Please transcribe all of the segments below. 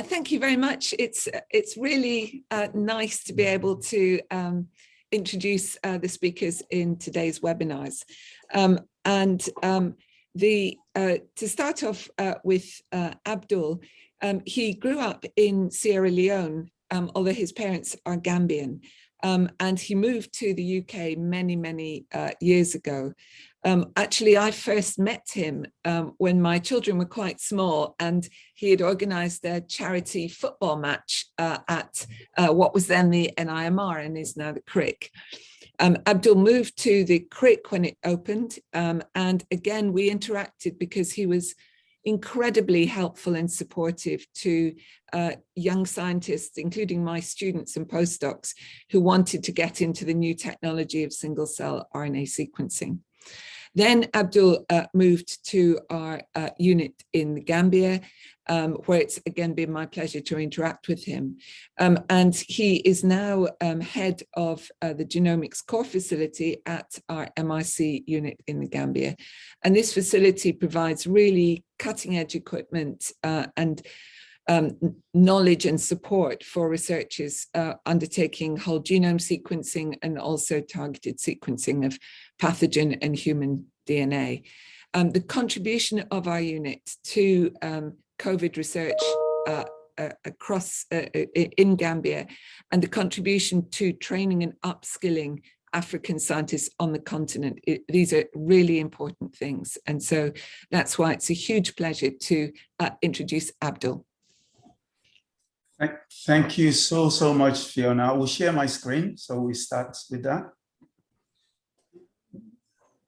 Thank you very much. It's really nice to be able to introduce the speakers in today's webinars. To start off with Abdul, he grew up in Sierra Leone, although his parents are Gambian, and he moved to the UK many years ago. Actually, I first met him when my children were quite small, and he had organized a charity football match at what was then the NIMR and is now the CRIC. Abdul moved to the CRIC when it opened, and again, we interacted because he was incredibly helpful and supportive to young scientists, including my students and postdocs, who wanted to get into the new technology of single-cell RNA sequencing. Then Abdul moved to our unit in the Gambia, where it's again been my pleasure to interact with him. And he is now head of the Genomics core facility at our MRC unit in the Gambia. And this facility provides really cutting-edge equipment and knowledge and support for researchers undertaking whole genome sequencing and also targeted sequencing of pathogen and human DNA. The contribution of our unit to COVID research across in Gambia, and the contribution to training and upskilling African scientists on the continent, these are really important things. And so that's why it's a huge pleasure to introduce Abdul. Thank you so much, Fiona. I will share my screen, so we start with that.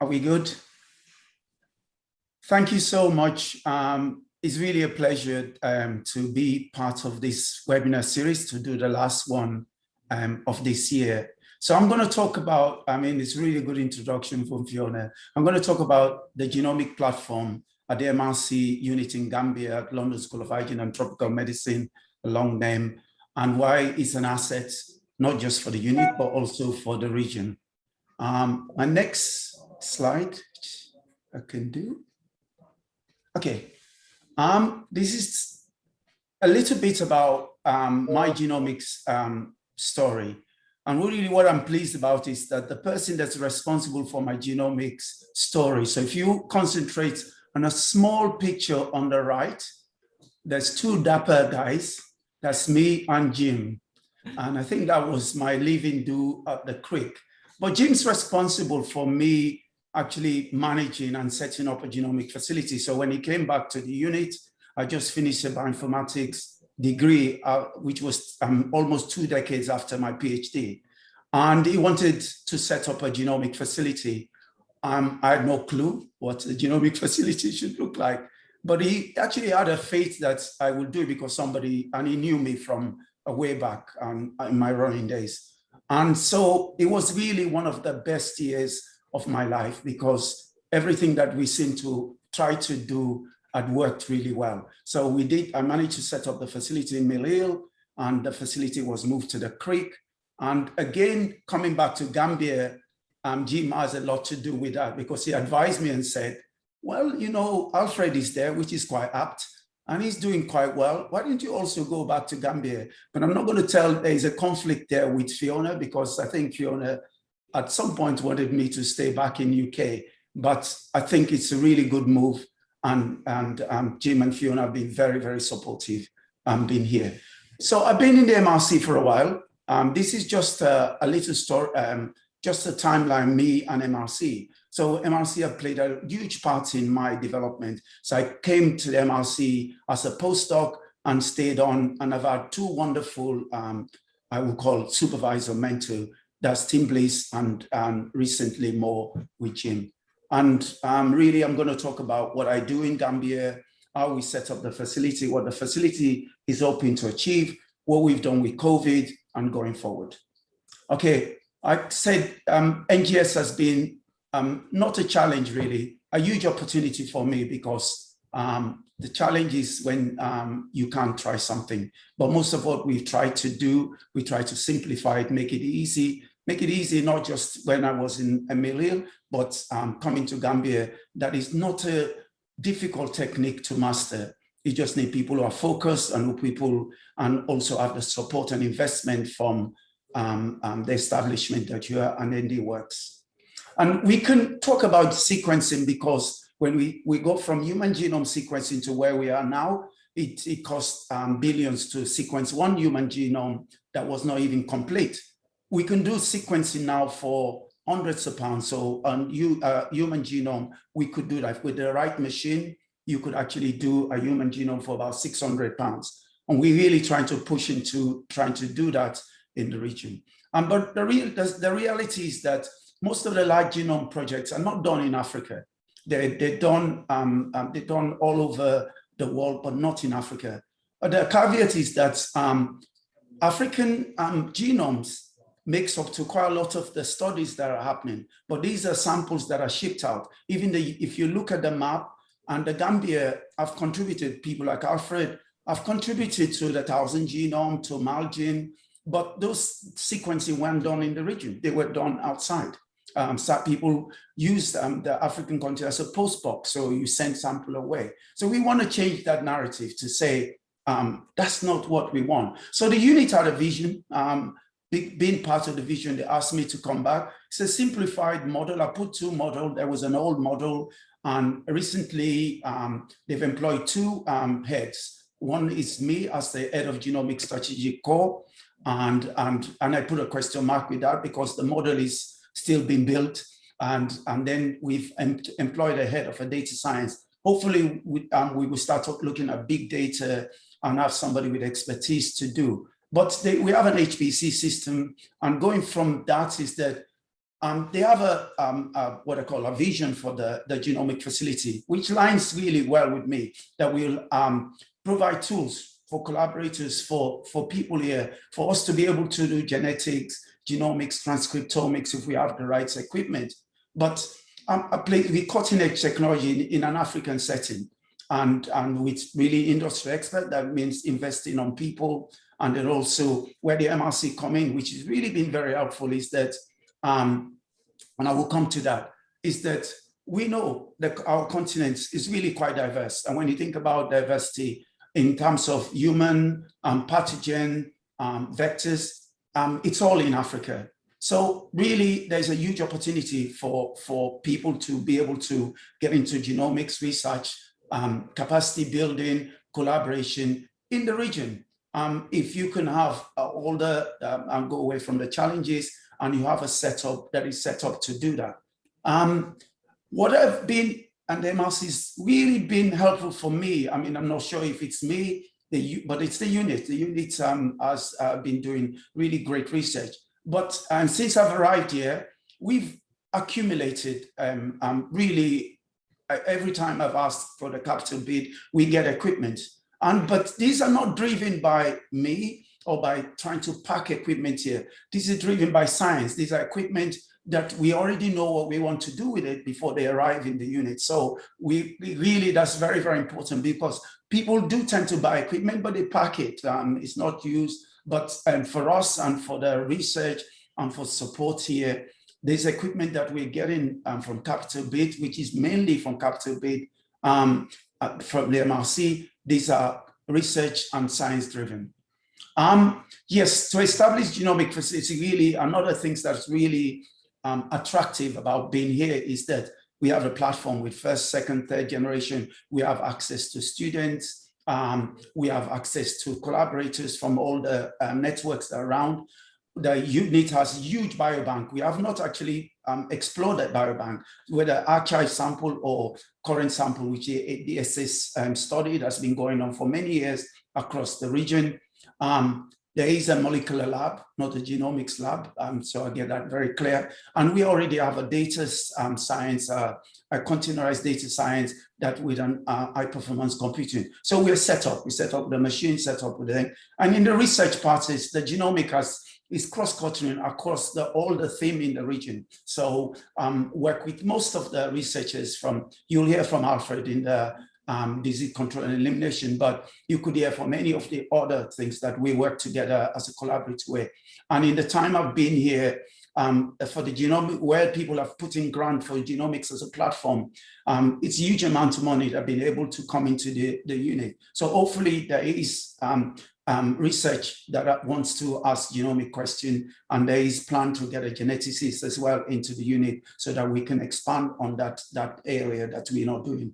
Are we good? Thank you so much. It's really a pleasure to be part of this webinar series, to do the last one of this year. So I'm going to talk about, it's really a good introduction from Fiona. I'm going to talk about the genomic platform at the MRC unit in Gambia at London School of Hygiene and Tropical Medicine, a long name, and why it's an asset, not just for the unit, but also for the region. My next slide, I can do. Okay, this is a little bit about my genomics story. And really what I'm pleased about is that the person that's responsible for my genomics story. So if you concentrate on a small picture on the right, there's two dapper guys. That's me and Jim. And I think that was my leaving do at the CRIC. But Jim's responsible for me actually managing and setting up a genomic facility. So when he came back to the unit, I just finished a bioinformatics degree, which was almost 2 decades after my PhD. And he wanted to set up a genomic facility. I had no clue what a genomic facility should look like. But he actually had a faith that I would do it because somebody, and he knew me from way back in my running days. And so it was really one of the best years of my life because everything that we seemed to try to do had worked really well. So I managed to set up the facility in Mill Hill, and the facility was moved to the CRIC. And again, coming back to Gambia, Jim has a lot to do with that because he advised me and said, well, you know, Alfred is there, which is quite apt, and he's doing quite well. Why don't you also go back to Gambia? But I'm not going to tell there's a conflict there with Fiona because I think Fiona at some point wanted me to stay back in UK. But I think it's a really good move. And Jim and Fiona have been very supportive being here. So I've been in the MRC for a while. This is just a little story, just a timeline, me and MRC. So MRC have played a huge part in my development. So I came to the MRC as a postdoc and stayed on, and I've had two wonderful, I would call supervisor mentor, that's Tim Bliss and recently more with Jim. And really, I'm going to talk about what I do in Gambia, how we set up the facility, what the facility is hoping to achieve, what we've done with COVID and going forward. Okay, I said NGS has been not a challenge really, a huge opportunity for me because the challenge is when you can't try something. But most of what we've tried to do, we try to simplify it, make it easy, not just when I was in Mill, but coming to Gambia, that is not a difficult technique to master. You just need people who are focused and and also have the support and investment from the establishment that you are, and then it works. And we can talk about sequencing because when we go from human genome sequencing to where we are now, it costs billions to sequence one human genome that was not even complete. We can do sequencing now for hundreds of pounds. So on human genome, we could do that with the right machine. You could actually do a human genome for about 600 pounds. And we're really trying to push into trying to do that in the region. But the reality is that most of the large genome projects are not done in Africa. They're done all over the world, but not in Africa. But the caveat is that African genomes makes up to quite a lot of the studies that are happening, but these are samples that are shipped out. Even if you look at the map, and the Gambia have contributed, people like Alfred have contributed to the 1,000 genome, to Malgene, but those sequencing weren't done in the region. They were done outside. Some people use the African continent as a post box, so you send sample away. So we want to change that narrative to say, that's not what we want. So the unit had a vision. Being part of the vision, they asked me to come back. It's a simplified model. I put two models. There was an old model, and recently they've employed two heads. One is me as the head of Genomics Strategic Core, and I put a question mark with that because the model is still being built, and then we've employed a head of a data science. Hopefully, we will start looking at big data and have somebody with expertise to do. But we have an HPC system, and going from that is that they have what I call a vision for the genomic facility, which lines really well with me, that will provide tools for collaborators, for people here, for us to be able to do genetics, genomics, transcriptomics, if we have the right equipment. But with cutting edge technology in an African setting, and with really industry expert, that means investing on people. And then also where the MRC come in, which has really been very helpful, is that, and I will come to that, is that we know that our continent is really quite diverse. And when you think about diversity in terms of human, pathogen, vectors, it's all in Africa. So really, there's a huge opportunity for people to be able to get into genomics research, capacity building, collaboration in the region. If you can have all the, and go away from the challenges, and you have a setup that is set up to do that. What I've been, and the MRC has really been helpful for me. I mean, I'm not sure if it's me, but it's the unit. The unit has been doing really great research. But since I've arrived here, we've accumulated really, every time I've asked for the capital bid, we get equipment. But these are not driven by me or by trying to pack equipment here. This is driven by science. These are equipment that we already know what we want to do with it before they arrive in the unit. So we really, that's very, very important, because people do tend to buy equipment, but they pack it. It's not used. But for us and for the research and for support here, there's equipment that we're getting from capital bid, which is mainly from capital bid from the MRC. These are research and science driven. Yes, to establish genomic facility, really another thing that's really attractive about being here is that we have a platform with first, second, third generation. We have access to students. We have access to collaborators from all the networks around. The unit has a huge biobank. We have not actually explored that biobank, whether archive sample or current sample, which the DSS study that's been going on for many years across the region. There is a molecular lab, not a genomics lab, so I get that very clear. And we already have a data science, a containerized data science that with an high performance computing. So we're set up. We set up the machine, set up with them. And in the research part, is the genomic is cross-cutting across all the theme in the region. So work with most of the researchers you'll hear from Alfred in the disease control and elimination, but you could hear from many of the other things that we work together as a collaborative way. And in the time I've been here, for the genomic, where people have put in grant for genomics as a platform. It's a huge amount of money that have been able to come into the unit. So hopefully there is research that wants to ask genomic question, and there is plan to get a geneticist as well into the unit so that we can expand on that area that we're not doing.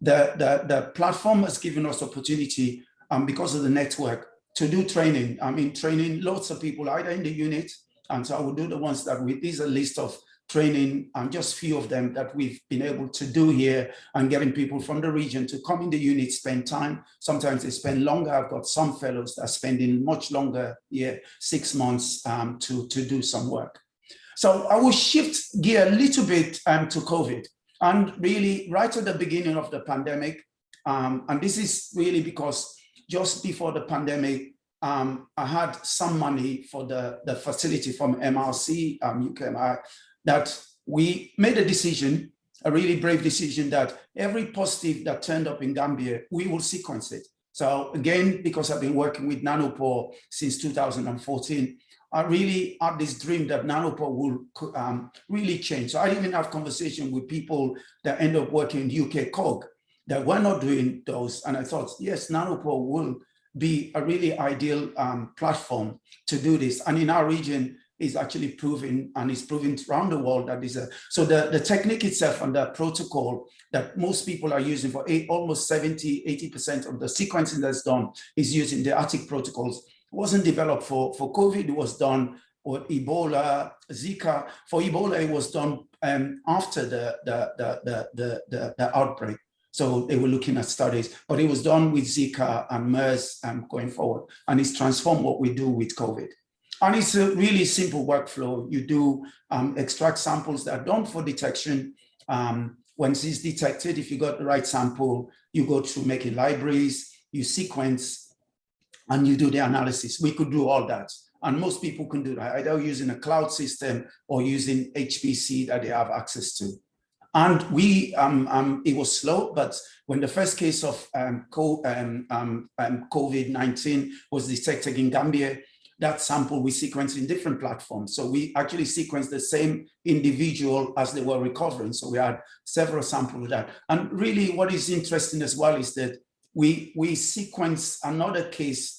The platform has given us opportunity because of the network to do training. I mean, training lots of people either in the unit, and so I will do the ones that this is a list of training, and just few of them that we've been able to do here, and getting people from the region to come in the unit, spend time. Sometimes they spend longer. I've got some fellows that are spending much longer, 6 months to do some work. So I will shift gear a little bit to COVID. And really right at the beginning of the pandemic, and this is really because just before the pandemic, I had some money for the facility from MRC UKMI, that we made a decision, a really brave decision, that every positive that turned up in Gambia, we will sequence it. So again, because I've been working with nanopore since 2014, I really had this dream that nanopore will really change. So I even have conversation with people that end up working in UK COG that were not doing those. And I thought, yes, nanopore will be a really ideal platform to do this. And in our region, is actually proven, and is proven around the world that is so the technique itself and the protocol that most people are using for almost 70–80% of the sequencing that's done is using the ATIC protocols. It wasn't developed for COVID. It was done for Ebola, Zika. For Ebola, it was done after the outbreak. So they were looking at studies, but it was done with Zika and MERS going forward, and it's transformed what we do with COVID. And it's a really simple workflow. You do extract samples that are done for detection. Once it's detected, if you got the right sample, you go through making libraries, you sequence, and you do the analysis. We could do all that. And most people can do that, either using a cloud system or using HPC that they have access to. And we, it was slow, but when the first case of COVID-19 was detected in Gambia, that sample we sequenced in different platforms. So we actually sequenced the same individual as they were recovering. So we had several samples of that. And really what is interesting as well is that we sequenced another case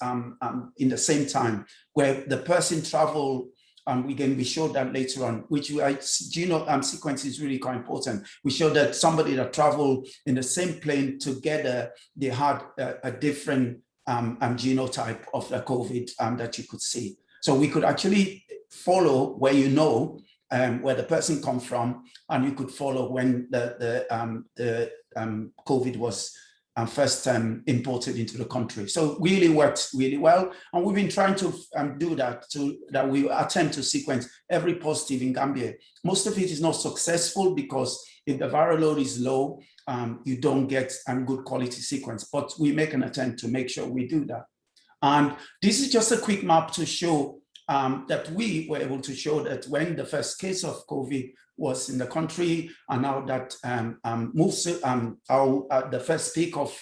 in the same time where the person traveled, and we showed that later on, which genome sequence is really quite important. We showed that somebody that traveled in the same plane together, they had a different genotype of the COVID that you could see. So we could actually follow where where the person comes from, and you could follow when the COVID was first imported into the country. So really worked really well. And we've been trying to do that, that we attempt to sequence every positive in Gambia. Most of it is not successful because if the viral load is low, you don't get a good quality sequence, but we make an attempt to make sure we do that. And this is just a quick map to show that we were able to show that when the first case of COVID was in the country, and now that moves the first peak of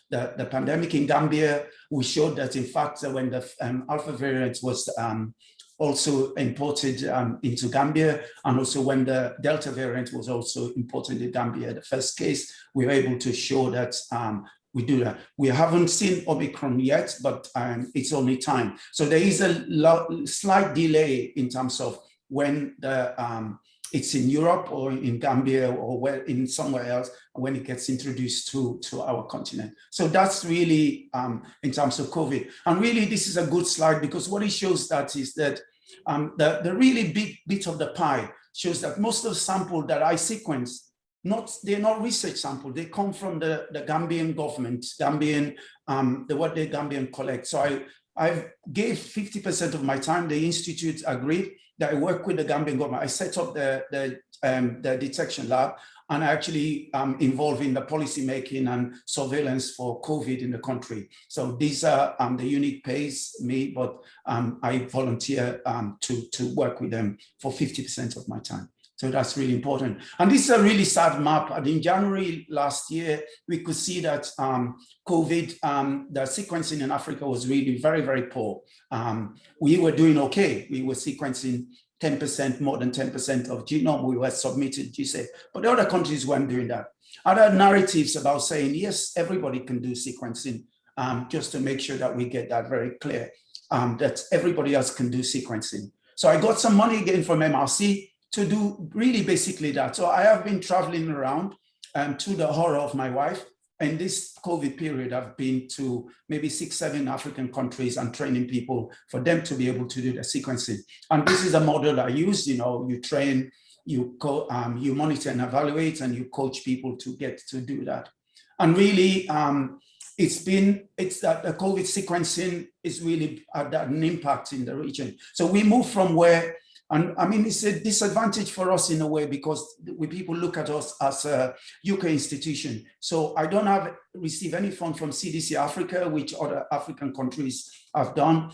the pandemic in Gambia, we showed that in fact when the Alpha variant was also imported into Gambia, and also when the Delta variant was also imported in Gambia, the first case, we were able to show that we do that. We haven't seen Omicron yet, but it's only time. So there is a slight delay in terms of when it's in Europe or in Gambia or where in somewhere else when it gets introduced to our continent. So that's really in terms of COVID. And really, this is a good slide because what it shows that is that the really big bit of the pie shows that most of the sample that I sequence, they're not research sample. They come from the Gambian government, what the Gambian collect. So I gave 50% of my time. The institute agreed that I work with the Gambian government. I set up the detection lab, and I actually involved in the policy making and surveillance for COVID in the country. So these are the unit pays me, but I volunteer to work with them for 50% of my time. So that's really important. And this is a really sad map. And in January last year, we could see that COVID, the sequencing in Africa was really very, very poor. We were doing okay. We were sequencing 10%, more than 10% of genome. We were submitted GSA, but the other countries weren't doing that. Other narratives about saying, yes, everybody can do sequencing, just to make sure that we get that very clear, that everybody else can do sequencing. So I got some money again from MRC to do really basically that. So I have been traveling around to the horror of my wife. In this COVID period, I've been to maybe 6, 7 African countries and training people for them to be able to do the sequencing. And this is a model I use. You know, you train, you monitor and evaluate, and you coach people to get to do that. And really, it's that the COVID sequencing is really had an impact in the region. So we move from where, and I mean, it's a disadvantage for us in a way, because people look at us as a UK institution. So I don't receive any fund from CDC Africa, which other African countries have done.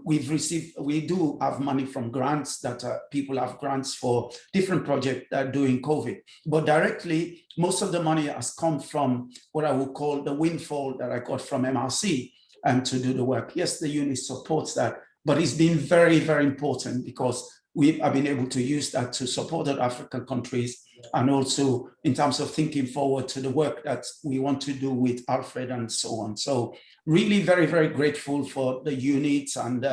We do have money from grants that people have grants for different projects that are doing COVID. But directly, most of the money has come from what I would call the windfall that I got from MRC to do the work. Yes, the unit supports that, but it's been very, very important because we have been able to use that to support the African countries, and also in terms of thinking forward to the work that we want to do with Alfred and so on. So really very, very grateful for the units and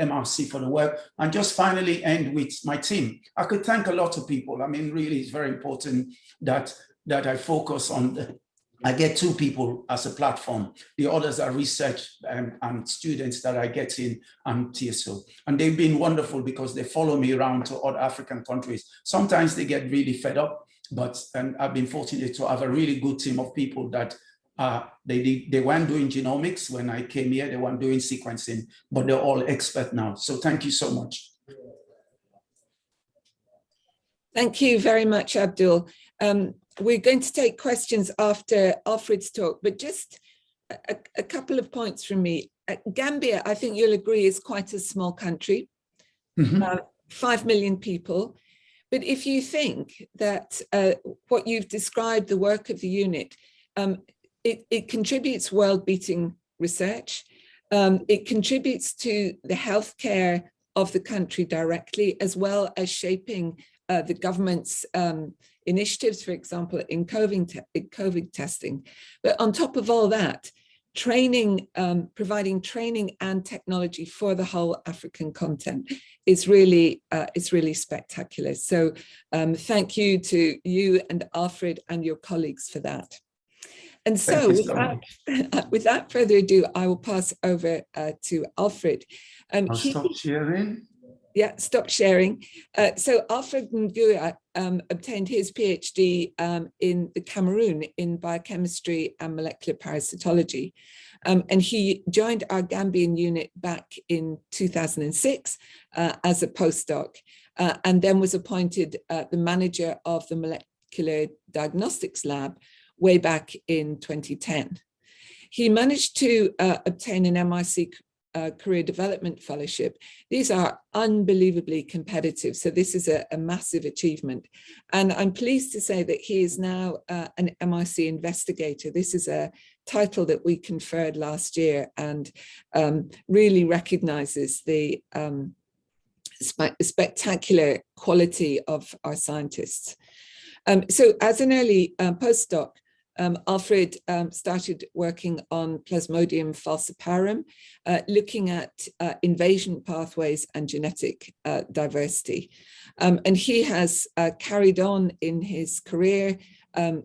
MRC for the work. And just finally end with my team. I could thank a lot of people. I mean, really, it's very important that I focus on I get 2 people as a platform. The others are research and students that I get in and TSO. And they've been wonderful because they follow me around to other African countries. Sometimes they get really fed up, and I've been fortunate to have a really good team of people that they weren't doing genomics when I came here, they weren't doing sequencing, but they're all expert now. So thank you so much. Thank you very much, Abdul. We're going to take questions after Alfred's talk, but just a couple of points from me. Gambia, I think you'll agree, is quite a small country, 5 million people. But if you think that what you've described, the work of the unit, it contributes world-beating research, it contributes to the healthcare of the country directly, as well as shaping the government's initiatives, for example, in COVID testing. But on top of all that, training, providing training and technology for the whole African continent is really spectacular. So thank you to you and Alfred and your colleagues for that. And so without further ado, I will pass over to Alfred. I'll stop sharing. Yeah, stop sharing. So Alfred Ngwa obtained his PhD in the Cameroon in biochemistry and molecular parasitology. And he joined our Gambian unit back in 2006 as a postdoc, and then was appointed the manager of the molecular diagnostics lab way back in 2010. He managed to obtain an MRC Career Development Fellowship. These are unbelievably competitive, so this is a massive achievement. And I'm pleased to say that he is now an MRC investigator. This is a title that we conferred last year, and really recognizes the spectacular quality of our scientists. So as an early postdoc, Alfred started working on Plasmodium falciparum, looking at invasion pathways and genetic diversity. And he has carried on in his career,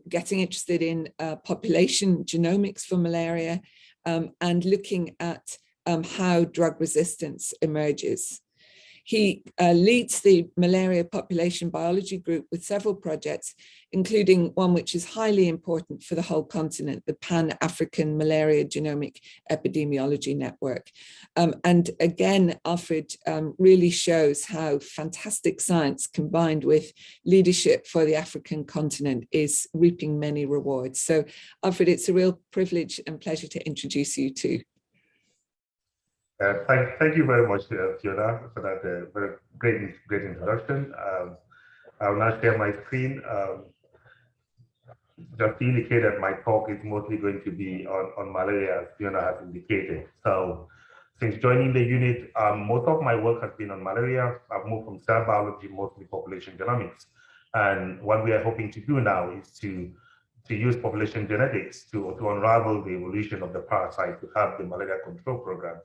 getting interested in population genomics for malaria, and looking at how drug resistance emerges. He leads the malaria population biology group with several projects, including one which is highly important for the whole continent, the Pan-African Malaria Genomic Epidemiology Network. And again, Alfred really shows how fantastic science combined with leadership for the African continent is reaping many rewards. So Alfred, it's a real privilege and pleasure to introduce you to. Thank you very much, Fiona, for that very great introduction. I'll now share my screen. Just to indicate that my talk is mostly going to be on malaria, as Fiona has indicated. So since joining the unit, most of my work has been on malaria. I've moved from cell biology, mostly population genomics. And what we are hoping to do now is to use population genetics to unravel the evolution of the parasite to have the malaria control programs,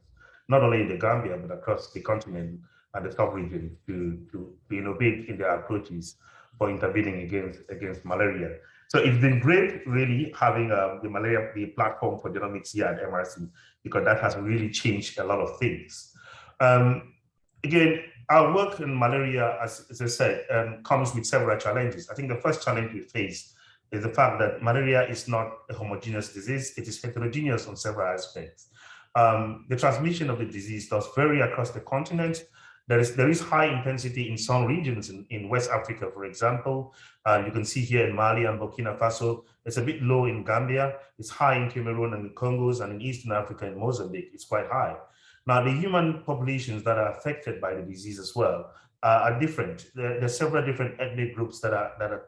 not only in the Gambia, but across the continent and the sub-regions to innovate in their approaches for intervening against malaria. So it's been great really having the platform for genomics here at MRC, because that has really changed a lot of things. Again, our work in malaria, as I said, comes with several challenges. I think the first challenge we face is the fact that malaria is not a homogeneous disease. It is heterogeneous on several aspects. The transmission of the disease does vary across the continent. There is high intensity in some regions in West Africa, for example. You can see here in Mali and Burkina Faso. It's a bit low in Gambia. It's high in Cameroon and the Congos, and in Eastern Africa in Mozambique, it's quite high. Now, the human populations that are affected by the disease as well are different. There are several different ethnic groups that are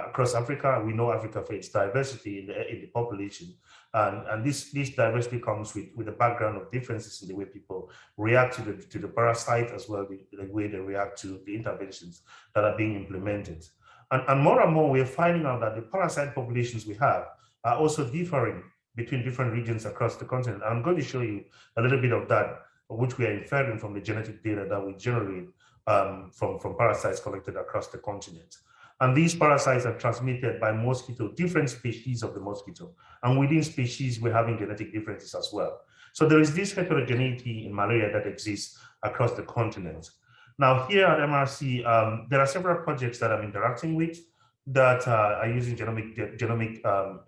across Africa. We know Africa for its diversity in the population. And this diversity comes with a background of differences in the way people react to the parasite, as well as the way they react to the interventions that are being implemented. And more, we're finding out that the parasite populations we have are also differing between different regions across the continent. I'm going to show you a little bit of that, which we are inferring from the genetic data that we generate from parasites collected across the continent. And these parasites are transmitted by mosquito, different species of the mosquito. And within species, we're having genetic differences as well. So there is this heterogeneity in malaria that exists across the continent. Now here at MRC, there are several projects that I'm interacting with that are using genomic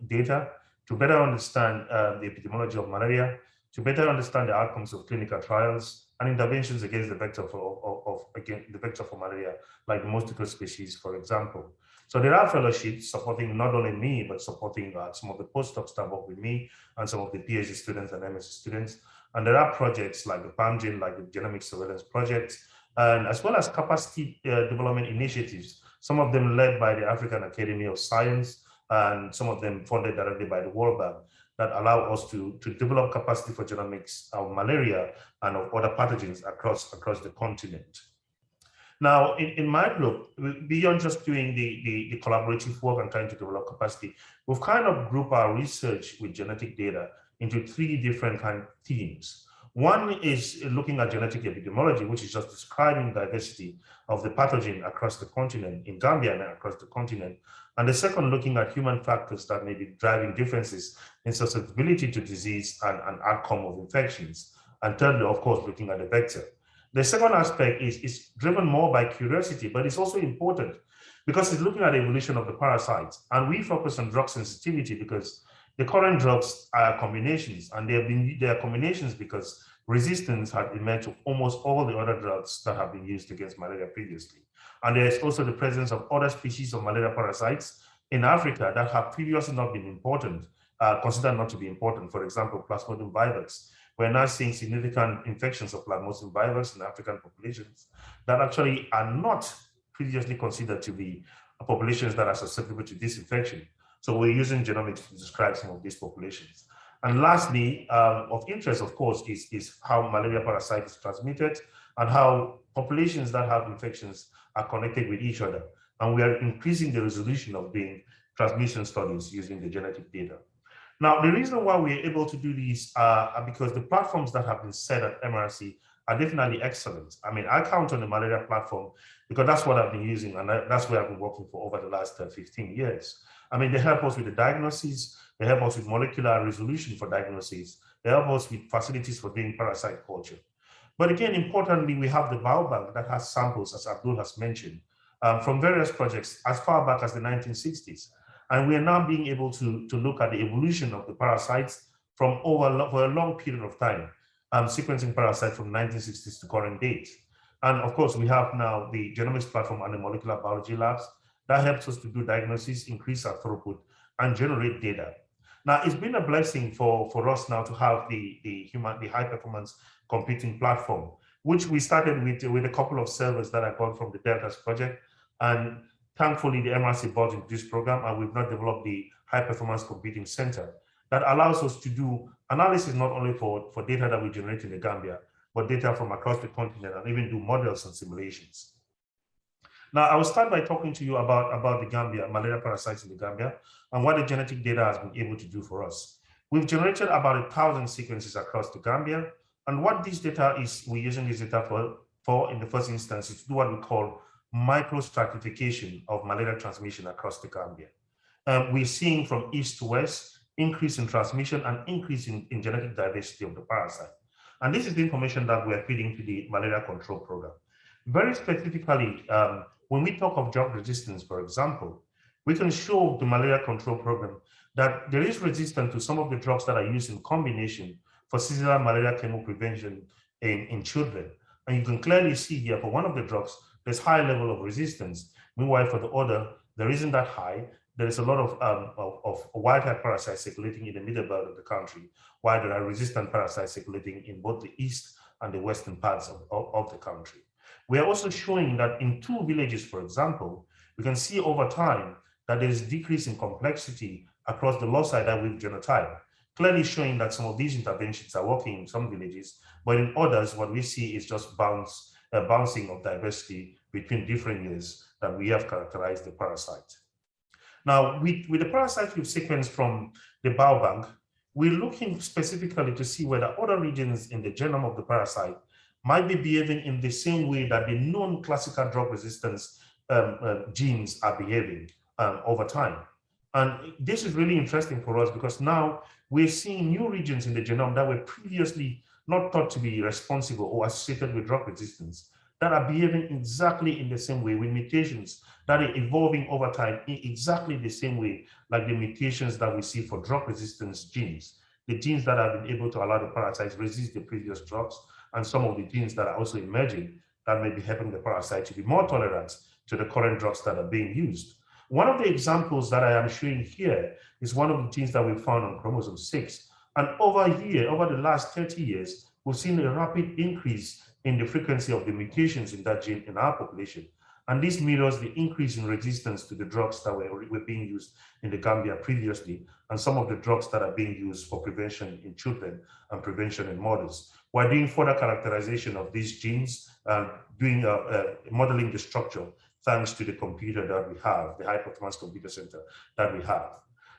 data to better understand the epidemiology of malaria, to better understand the outcomes of clinical trials and interventions against the vector for malaria, like the mosquito species, for example. So there are fellowships supporting not only me, but supporting some of the postdocs that work with me and some of the PhD students and MSc students. And there are projects like the PAMGen, like the Genomic Surveillance Project, and as well as capacity development initiatives, some of them led by the African Academy of Science, and some of them funded directly by the World Bank, that allow us to develop capacity for genomics of malaria and of other pathogens across the continent. Now, in my group, beyond just doing the collaborative work and trying to develop capacity, we've kind of grouped our research with genetic data into three different kind of themes. One is looking at genetic epidemiology, which is just describing diversity of the pathogen across the continent, in Gambia and across the continent. And the second, looking at human factors that may be driving differences in susceptibility to disease and outcome of infections. And thirdly, of course, looking at the vector. The second aspect is driven more by curiosity, but it's also important because it's looking at the evolution of the parasites. And we focus on drug sensitivity because the current drugs are combinations, and they are combinations because resistance had emerged to almost all the other drugs that have been used against malaria previously. And there's also the presence of other species of malaria parasites in Africa that have previously not been important, considered not to be important. For example, Plasmodium vivax. We're now seeing significant infections of Plasmodium vivax in African populations that actually are not previously considered to be populations that are susceptible to this infection. So we're using genomics to describe some of these populations. And lastly, of interest, of course, is how malaria parasite is transmitted and how populations that have infections are connected with each other. And we are increasing the resolution of doing transmission studies using the genetic data. Now, the reason why we're able to do these are because the platforms that have been set at MRC are definitely excellent. I mean, I count on the malaria platform because that's what I've been using, and that's where I've been working for over the last 15 years. I mean, they help us with the diagnosis, they help us with molecular resolution for diagnosis, they help us with facilities for doing parasite culture. But again, importantly, we have the biobank that has samples, as Abdul has mentioned, from various projects as far back as the 1960s. And we are now being able to look at the evolution of the parasites from for a long period of time, sequencing parasites from 1960s to current date. And of course, we have now the genomics platform and the molecular biology labs that helps us to do diagnosis, increase our throughput, and generate data. Now, it's been a blessing for us now to have the high performance computing platform, which we started with a couple of servers that I got from the Deltas project. And thankfully, the MRC bought into this program, and we've now developed the High Performance Computing Center that allows us to do analysis not only for data that we generate in the Gambia, but data from across the continent, and even do models and simulations. Now, I will start by talking to you about the Gambia, malaria parasites in the Gambia, and what the genetic data has been able to do for us. We've generated about 1,000 sequences across the Gambia, and what this data is, we're using this data for in the first instance, is to do what we call microstratification of malaria transmission across the Gambia. We're seeing from east to west, increase in transmission and increase in genetic diversity of the parasite. And this is the information that we're feeding to the malaria control program. Very specifically, when we talk of drug resistance, for example, we can show the malaria control program that there is resistance to some of the drugs that are used in combination for seasonal malaria chemoprevention in children. And you can clearly see here for one of the drugs, there's high level of resistance. Meanwhile, for the other, there isn't that high. There is a lot of wild-type parasites circulating in the middle belt of the country, while there are resistant parasites circulating in both the east and the western parts of the country. We are also showing that in 2 villages, for example, we can see over time that there is decrease in complexity across the loci that we've genotyped, clearly showing that some of these interventions are working in some villages, but in others, what we see is just bouncing of diversity between different years that we have characterized the parasite. Now, with the parasites we've sequenced from the biobank, we're looking specifically to see whether other regions in the genome of the parasite might be behaving in the same way that the known classical drug resistance genes are behaving over time. And this is really interesting for us because now we're seeing new regions in the genome that were previously not thought to be responsible or associated with drug resistance that are behaving exactly in the same way with mutations that are evolving over time in exactly the same way like the mutations that we see for drug resistance genes, the genes that have been able to allow the parasites resist the previous drugs, and some of the genes that are also emerging that may be helping the parasite to be more tolerant to the current drugs that are being used. One of the examples that I am showing here is one of the genes that we found on chromosome 6. And over the last 30 years, we've seen a rapid increase in the frequency of the mutations in that gene in our population. And this mirrors the increase in resistance to the drugs that were being used in the Gambia previously, and some of the drugs that are being used for prevention in children and prevention in mothers. We're doing further characterization of these genes, modeling the structure, thanks to the computer that we have, the High Performance Computer Center that we have.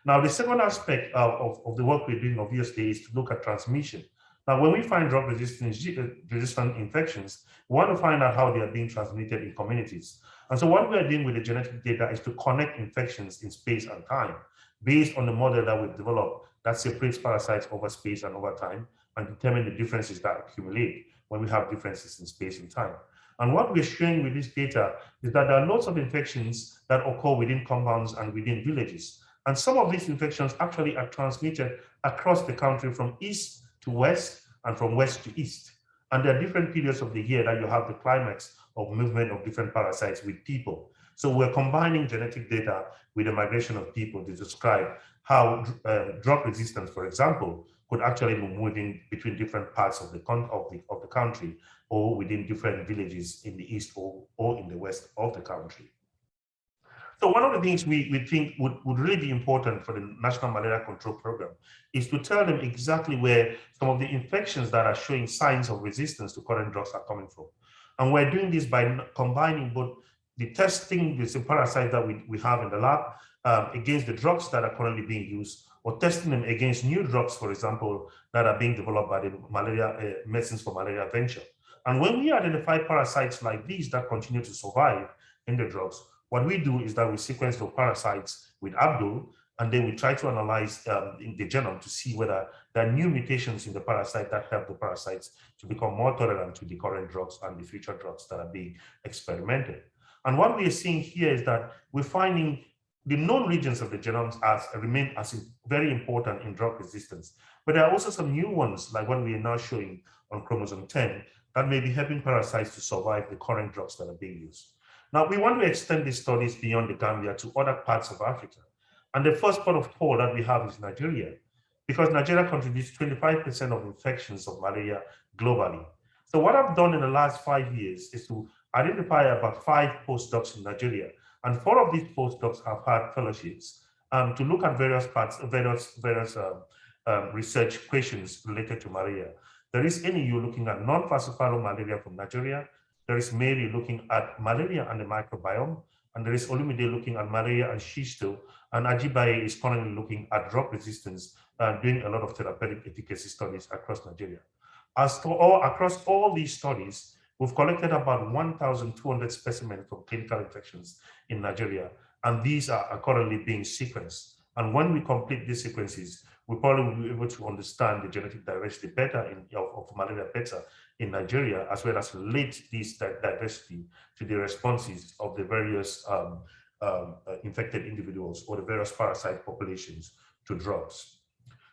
Now, the second aspect of the work we're doing, obviously, is to look at transmission. Now, when we find drug resistant infections, we want to find out how they are being transmitted in communities. And so what we are doing with the genetic data is to connect infections in space and time based on the model that we've developed that separates parasites over space and over time and determine the differences that accumulate when we have differences in space and time. And what we're showing with this data is that there are lots of infections that occur within compounds and within villages. And some of these infections actually are transmitted across the country from east to west and from west to east. And there are different periods of the year that you have the climax of movement of different parasites with people. So we're combining genetic data with the migration of people to describe how drug resistance, for example, could actually be moving between different parts of the country or within different villages in the east or in the west of the country. So one of the things we think would really be important for the National Malaria Control Program is to tell them exactly where some of the infections that are showing signs of resistance to current drugs are coming from. And we're doing this by combining both the testing with the parasites that we have in the lab against the drugs that are currently being used, or testing them against new drugs, for example, that are being developed by the malaria Medicines for Malaria Venture. And when we identify parasites like these that continue to survive in the drugs, what we do is that we sequence the parasites with Abdul, and then we try to analyze in the genome to see whether there are new mutations in the parasite that help the parasites to become more tolerant to the current drugs and the future drugs that are being experimented. And what we are seeing here is that we're finding the known regions of the genomes remain as very important in drug resistance. But there are also some new ones, like what we are now showing on chromosome 10, that may be helping parasites to survive the current drugs that are being used. Now, we want to extend these studies beyond the Gambia to other parts of Africa. And the first port of call that we have is Nigeria, because Nigeria contributes 25% of infections of malaria globally. So what I've done in the last 5 years is to identify about 5 postdocs in Nigeria, and 4 of these postdocs have had fellowships to look at various research questions related to malaria. There is NEU looking at non-falciparum malaria from Nigeria. There is Mary looking at malaria and the microbiome, and there is Olumide looking at malaria and schisto, and Ajibaye is currently looking at drug resistance, doing a lot of therapeutic efficacy studies across Nigeria. Across all these studies, we've collected about 1,200 specimens from clinical infections in Nigeria, and these are currently being sequenced. And when we complete these sequences, we probably will be able to understand the genetic diversity better of malaria better in Nigeria, as well as relate this diversity to the responses of the various infected individuals or the various parasite populations to drugs.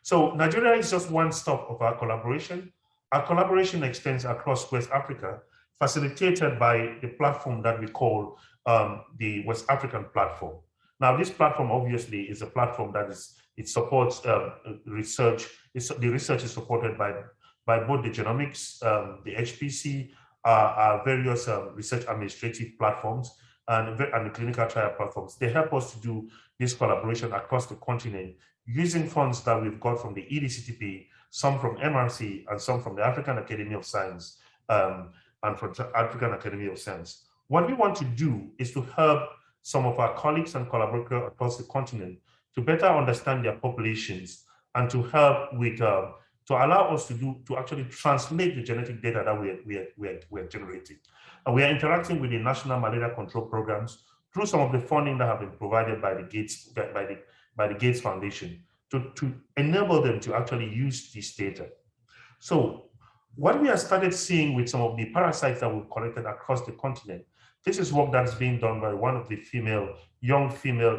So Nigeria is just one stop of our collaboration. Our collaboration extends across West Africa, facilitated by the platform that we call the West African platform. Now, this platform obviously is a platform that it supports research. The research is supported by both the Genomics, the HPC, various research administrative platforms, and the clinical trial platforms. They help us to do this collaboration across the continent using funds that we've got from the EDCTP, some from MRC, and some from the African Academy of Science, and from the African Academy of Science. What we want to do is to help some of our colleagues and collaborators across the continent to better understand their populations and to help with, to allow us to actually translate the genetic data that we are generating. And we are interacting with the national malaria control programs through some of the funding that have been provided by the Gates Foundation to enable them to actually use this data. So what we have started seeing with some of the parasites that we've collected across the continent, this is work that's being done by one of the young female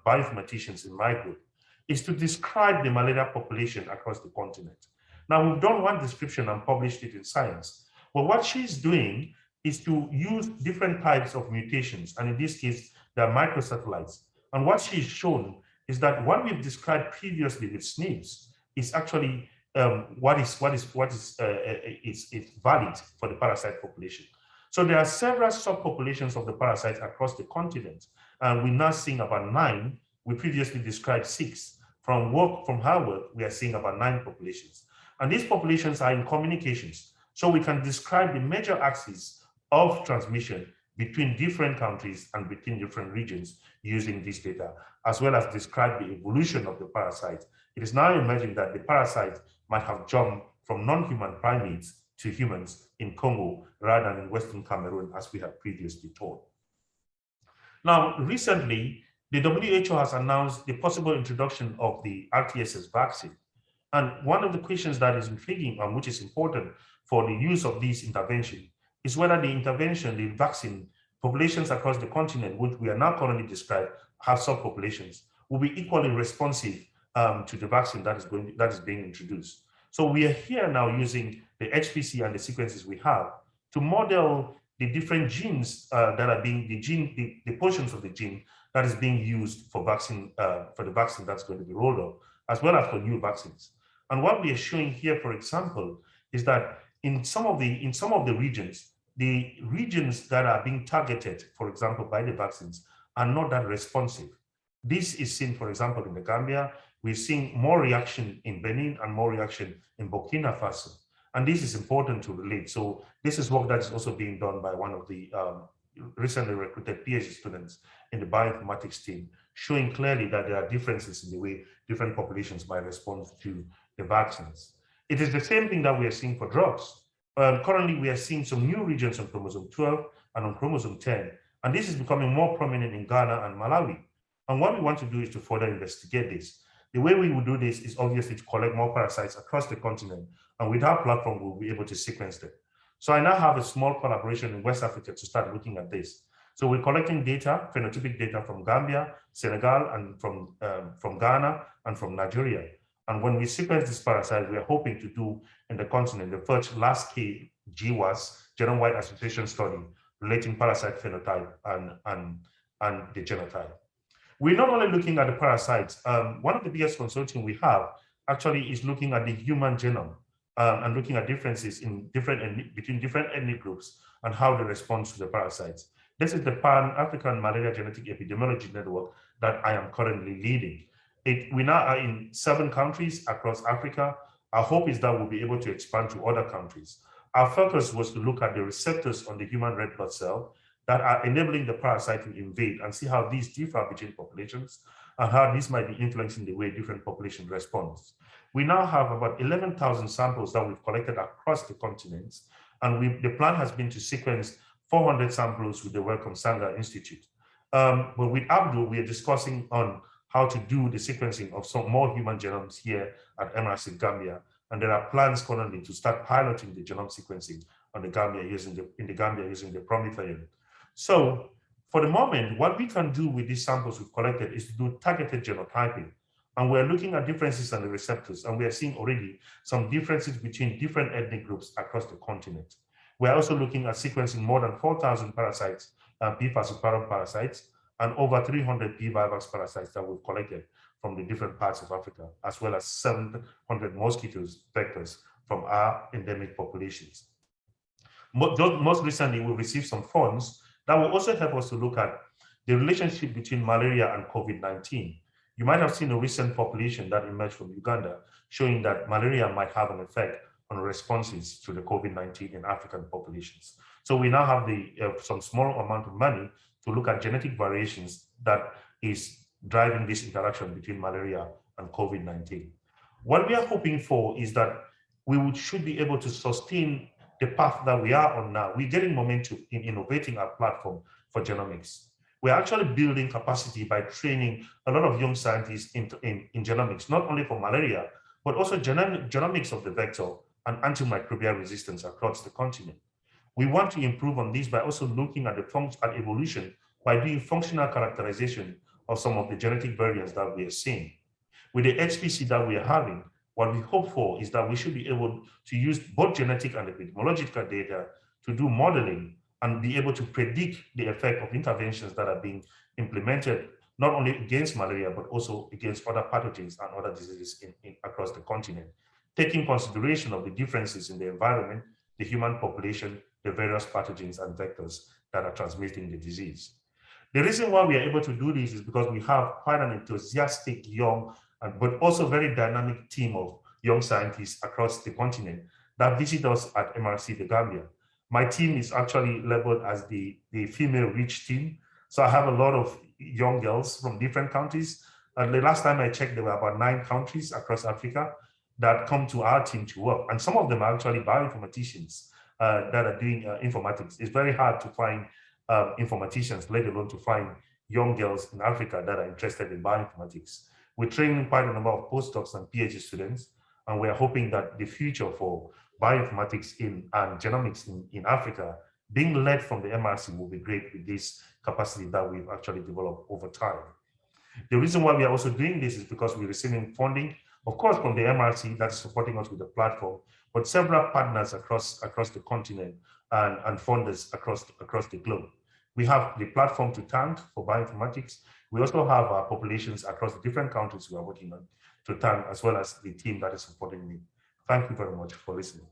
bioinformaticians in my group, is to describe the malaria population across the continent. Now, we've done one description and published it in Science, but what she's doing is to use different types of mutations, and in this case, they're microsatellites. And what she's shown is that what we've described previously with SNPs is actually what is valid for the parasite population. So there are several subpopulations of the parasites across the continent, and we're now seeing about 9. We previously described 6. From her work, we are seeing about 9 populations. And these populations are in communications. So we can describe the major axes of transmission between different countries and between different regions using this data, as well as describe the evolution of the parasite. It is now emerging that the parasite might have jumped from non-human primates to humans in Congo rather than in Western Cameroon, as we have previously told. Now, recently, the WHO has announced the possible introduction of the RTSS vaccine. And one of the questions that is intriguing and which is important for the use of this intervention is whether the intervention, the vaccine, populations across the continent, which we are now currently described, have subpopulations, will be equally responsive to the vaccine that is being introduced. So we are here now using the HPC and the sequences we have to model the different genes that are being, the portions of the gene that is being used for vaccine, for the vaccine that's going to be rolled out, as well as for new vaccines. And what we are showing here, for example, is that in some of the regions that are being targeted, for example, by the vaccines, are not that responsive. This is seen, for example, in the Gambia. We're seeing more reaction in Benin and more reaction in Burkina Faso. And this is important to relate. So this is work that is also being done by one of the recently recruited PhD students in the bioinformatics team, showing clearly that there are differences in the way different populations might respond to the vaccines. It is the same thing that we are seeing for drugs. Currently, we are seeing some new regions on chromosome 12 and on chromosome 10, and this is becoming more prominent in Ghana and Malawi. And what we want to do is to further investigate this. The way we will do this is obviously to collect more parasites across the continent, and with our platform, we'll be able to sequence them. So I now have a small collaboration in West Africa to start looking at this. So we're collecting data, phenotypic data from Gambia, Senegal, and from Ghana, and from Nigeria. And when we sequence this parasite, we are hoping to do in the continent the first large-scale GWAS, genome-wide association study, relating parasite phenotype and the genotype. We're not only looking at the parasites. One of the biggest consortium we have actually is looking at the human genome and looking at differences in between different ethnic groups and how they respond to the parasites. This is the Pan-African Malaria Genetic Epidemiology Network that I am currently leading. We now are in 7 countries across Africa. Our hope is that we'll be able to expand to other countries. Our focus was to look at the receptors on the human red blood cell that are enabling the parasite to invade and see how these differ between populations and how this might be influencing the way different populations respond. We now have about 11,000 samples that we've collected across the continents, and the plan has been to sequence 400 samples with the Wellcome Sanger Institute. But with Abdul, we are discussing on how to do the sequencing of some more human genomes here at MRC Gambia. And there are plans currently to start piloting the genome sequencing in the Gambia using the PROMETHEAN. So for the moment, what we can do with these samples we've collected is to do targeted genotyping. And we're looking at differences on the receptors, and we are seeing already some differences between different ethnic groups across the continent. We're also looking at sequencing more than 4,000 parasites, P. falciparum parasites, and over 300 P. vivax parasites that we've collected from the different parts of Africa, as well as 700 mosquitoes vectors from our endemic populations. Most recently, we received some funds that will also help us to look at the relationship between malaria and COVID-19. You might have seen a recent population that emerged from Uganda showing that malaria might have an effect on responses to the COVID-19 in African populations. So we now have some small amount of money to look at genetic variations that is driving this interaction between malaria and COVID-19. What we are hoping for is that we should be able to sustain the path that we are on now. We're getting momentum in innovating our platform for genomics. We're actually building capacity by training a lot of young scientists in genomics, not only for malaria, but also genomics of the vector and antimicrobial resistance across the continent. We want to improve on this by also looking at evolution by doing functional characterization of some of the genetic variants that we are seeing. With the HPC that we are having, what we hope for is that we should be able to use both genetic and epidemiological data to do modeling and be able to predict the effect of interventions that are being implemented, not only against malaria, but also against other pathogens and other diseases across the continent, taking consideration of the differences in the environment, the human population, the various pathogens and vectors that are transmitting the disease. The reason why we are able to do this is because we have quite an enthusiastic, young, but also very dynamic team of young scientists across the continent that visit us at MRC The Gambia. My team is actually labeled as the female rich team. So I have a lot of young girls from different countries. And the last time I checked, there were about 9 countries across Africa that come to our team to work. And some of them are actually bioinformaticians that are doing informatics. It's very hard to find informaticians, let alone to find young girls in Africa that are interested in bioinformatics. We're training quite a number of postdocs and PhD students, and we're hoping that the future for bioinformatics and genomics in Africa, being led from the MRC, will be great with this capacity that we've actually developed over time. The reason why we are also doing this is because we're receiving funding, of course, from the MRC that's supporting us with the platform, but several partners across the continent and funders across the globe. We have the platform to thank for bioinformatics. We also have our populations across the different countries we are working on to thank, as well as the team that is supporting me. Thank you very much for listening.